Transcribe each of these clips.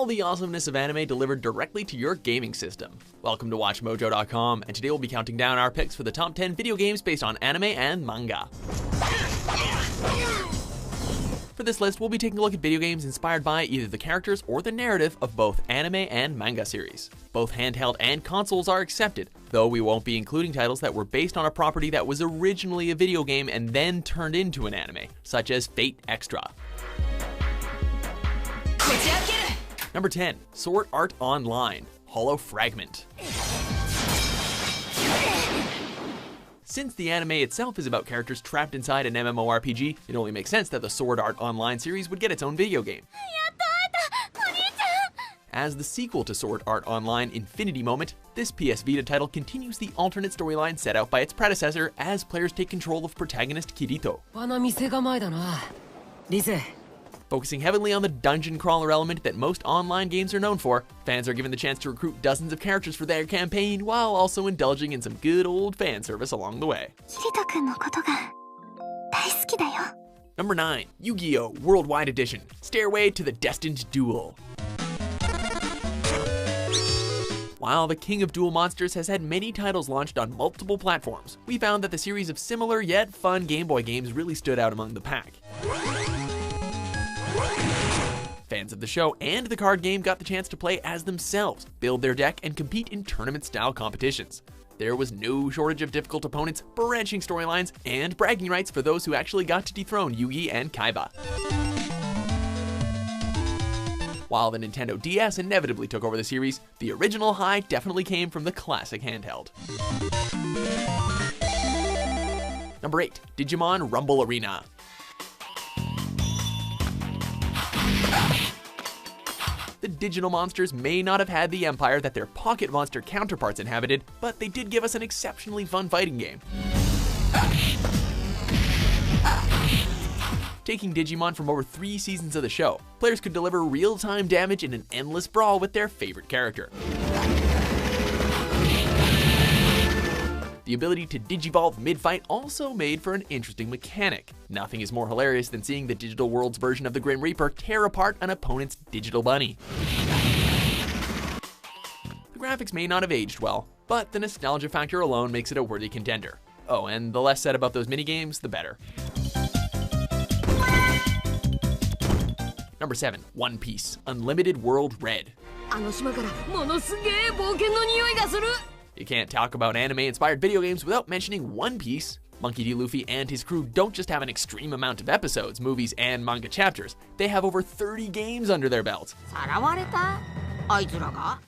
all the awesomeness of anime delivered directly to your gaming system. Welcome to WatchMojo.com, and today we'll be counting down our picks for the top 10 video games based on anime and manga. For this list, we'll be taking a look at video games inspired by either the characters or the narrative of both anime and manga series. Both handheld and consoles are accepted, though we won't be including titles that were based on a property that was originally a video game and then turned into an anime, such as Fate Extra. Number 10, Sword Art Online, Hollow Fragment. Since the anime itself is about characters trapped inside an MMORPG, it only makes sense that the Sword Art Online series would get its own video game. As the sequel to Sword Art Online Infinity Moment, this PS Vita title continues the alternate storyline set out by its predecessor as players take control of protagonist Kirito. Focusing heavily on the dungeon crawler element that most online games are known for, fans are given the chance to recruit dozens of characters for their campaign while also indulging in some good old fan service along the way. Number 9, Yu-Gi-Oh! Worldwide Edition, Stairway to the Destined Duel. While the King of Duel Monsters has had many titles launched on multiple platforms, we found that the series of similar yet fun Game Boy games really stood out among the pack. Fans of the show and the card game got the chance to play as themselves, build their deck, and compete in tournament-style competitions. There was no shortage of difficult opponents, branching storylines, and bragging rights for those who actually got to dethrone Yugi and Kaiba. While the Nintendo DS inevitably took over the series, the original high definitely came from the classic handheld. Number 8, Digimon Rumble Arena. The digital monsters may not have had the empire that their pocket monster counterparts inhabited, but they did give us an exceptionally fun fighting game. Taking Digimon from over 3 seasons of the show, players could deliver real-time damage in an endless brawl with their favorite character. The ability to digivolve mid-fight also made for an interesting mechanic. Nothing is more hilarious than seeing the digital world's version of the Grim Reaper tear apart an opponent's digital bunny. The graphics may not have aged well, but the nostalgia factor alone makes it a worthy contender. Oh, and the less said about those minigames, the better. Number 7, One Piece, Unlimited World Red. You can't talk about anime-inspired video games without mentioning One Piece. Monkey D. Luffy and his crew don't just have an extreme amount of episodes, movies, and manga chapters. They have over 30 games under their belt.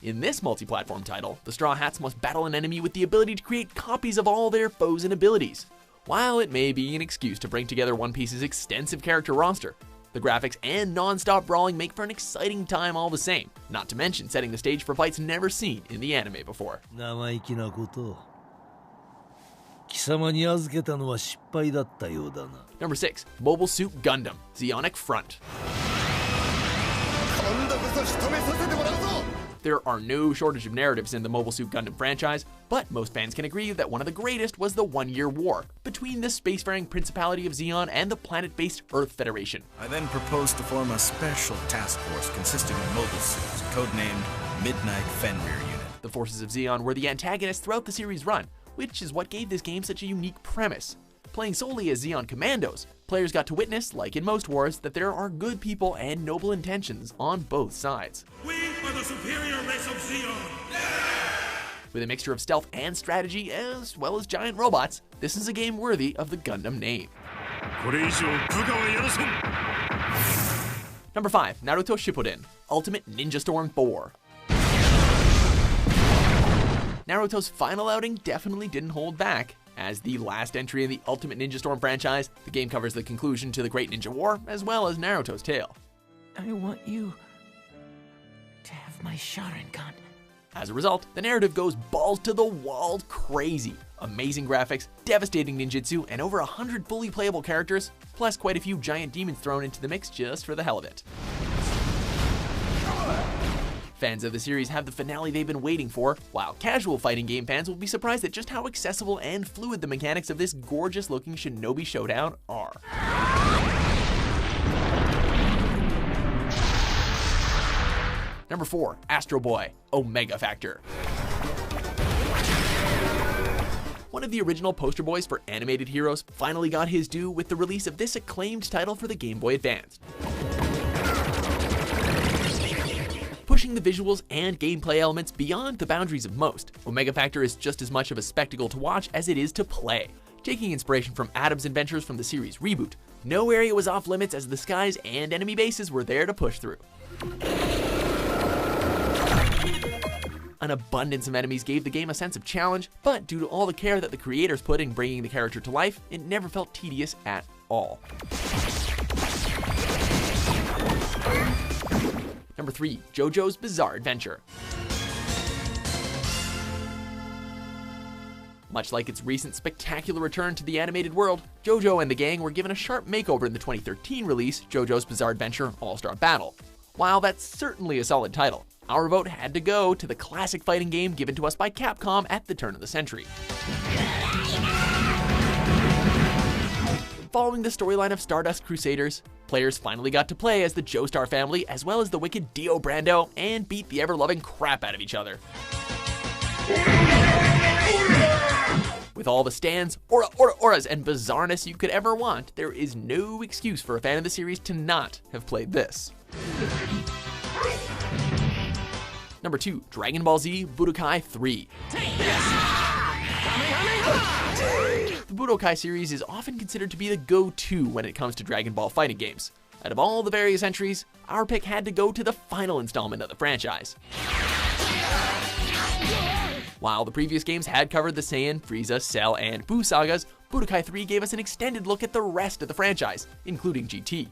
In this multi-platform title, the Straw Hats must battle an enemy with the ability to create copies of all their foes and abilities. While it may be an excuse to bring together One Piece's extensive character roster, the graphics and non-stop brawling make for an exciting time all the same, not to mention setting the stage for fights never seen in the anime before. Number 6, Mobile Suit Gundam, Zeonic Front. There are no shortage of narratives in the Mobile Suit Gundam franchise, but most fans can agree that one of the greatest was the one-year war between the spacefaring Principality of Zeon and the planet-based Earth Federation. I then proposed to form a special task force consisting of mobile suits, codenamed Midnight Fenrir Unit. The forces of Zeon were the antagonists throughout the series' run, which is what gave this game such a unique premise. Playing solely as Zeon commandos, players got to witness, like in most wars, that there are good people and noble intentions on both sides. We are the superior race of Zeon! Yeah! With a mixture of stealth and strategy, as well as giant robots, this is a game worthy of the Gundam name. Number 5, Naruto Shippuden, Ultimate Ninja Storm 4. Naruto's final outing definitely didn't hold back. As the last entry in the Ultimate Ninja Storm franchise, the game covers the conclusion to the Great Ninja War, as well as Naruto's tale. I want you to have my Sharingan. As a result, the narrative goes balls to the wall crazy. Amazing graphics, devastating ninjutsu, and over 100 fully playable characters, plus quite a few giant demons thrown into the mix just for the hell of it. Fans of the series have the finale they've been waiting for, while casual fighting game fans will be surprised at just how accessible and fluid the mechanics of this gorgeous-looking shinobi showdown are. Number 4, Astro Boy, Omega Factor. One of the original poster boys for animated heroes finally got his due with the release of this acclaimed title for the Game Boy Advance. Pushing the visuals and gameplay elements beyond the boundaries of most, Omega Factor is just as much of a spectacle to watch as it is to play. Taking inspiration from Adam's adventures from the series reboot, no area was off limits as the skies and enemy bases were there to push through. An abundance of enemies gave the game a sense of challenge, but due to all the care that the creators put in bringing the character to life, it never felt tedious at all. Number 3, JoJo's Bizarre Adventure. Much like its recent spectacular return to the animated world, JoJo and the gang were given a sharp makeover in the 2013 release, JoJo's Bizarre Adventure All-Star Battle. While that's certainly a solid title, our vote had to go to the classic fighting game given to us by Capcom at the turn of the century. Following the storyline of Stardust Crusaders, players finally got to play as the Joestar family as well as the wicked Dio Brando and beat the ever-loving crap out of each other. With all the stands, auras, and bizarreness you could ever want, there is no excuse for a fan of the series to not have played this. Number 2, Dragon Ball Z Budokai 3. The Budokai series is often considered to be the go-to when it comes to Dragon Ball fighting games. Out of all the various entries, our pick had to go to the final installment of the franchise. While the previous games had covered the Saiyan, Frieza, Cell, and Buu sagas, Budokai 3 gave us an extended look at the rest of the franchise, including GT.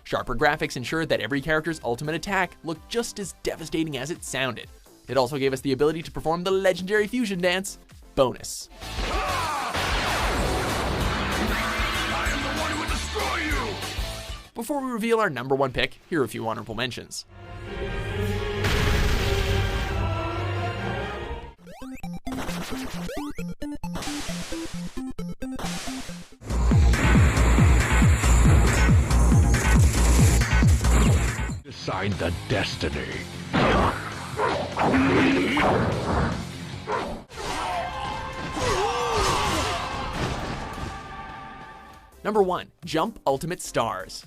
Sharper graphics ensured that every character's ultimate attack looked just as devastating as it sounded. It also gave us the ability to perform the legendary fusion dance, Bonus. I am the one who will destroy you! Before we reveal our number 1 pick, here are a few honorable mentions. Decide the destiny. Number 1, Jump Ultimate Stars.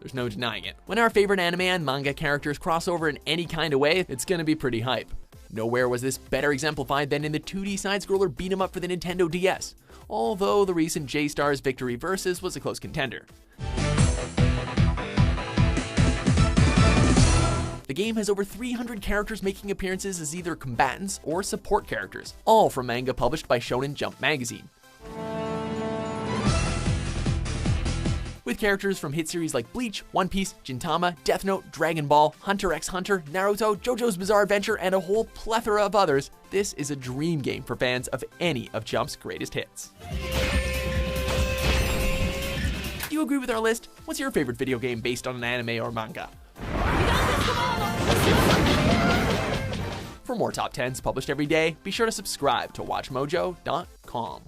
There's no denying it. When our favorite anime and manga characters cross over in any kind of way, it's gonna be pretty hype. Nowhere was this better exemplified than in the 2D side-scroller beat-em-up for the Nintendo DS, although the recent J-Stars Victory Versus was a close contender. The game has over 300 characters making appearances as either combatants or support characters, all from manga published by Shonen Jump magazine. With characters from hit series like Bleach, One Piece, Gintama, Death Note, Dragon Ball, Hunter x Hunter, Naruto, JoJo's Bizarre Adventure, and a whole plethora of others, this is a dream game for fans of any of Jump's greatest hits. Do you agree with our list? What's your favorite video game based on an anime or manga? For more top 10s published every day, be sure to subscribe to WatchMojo.com.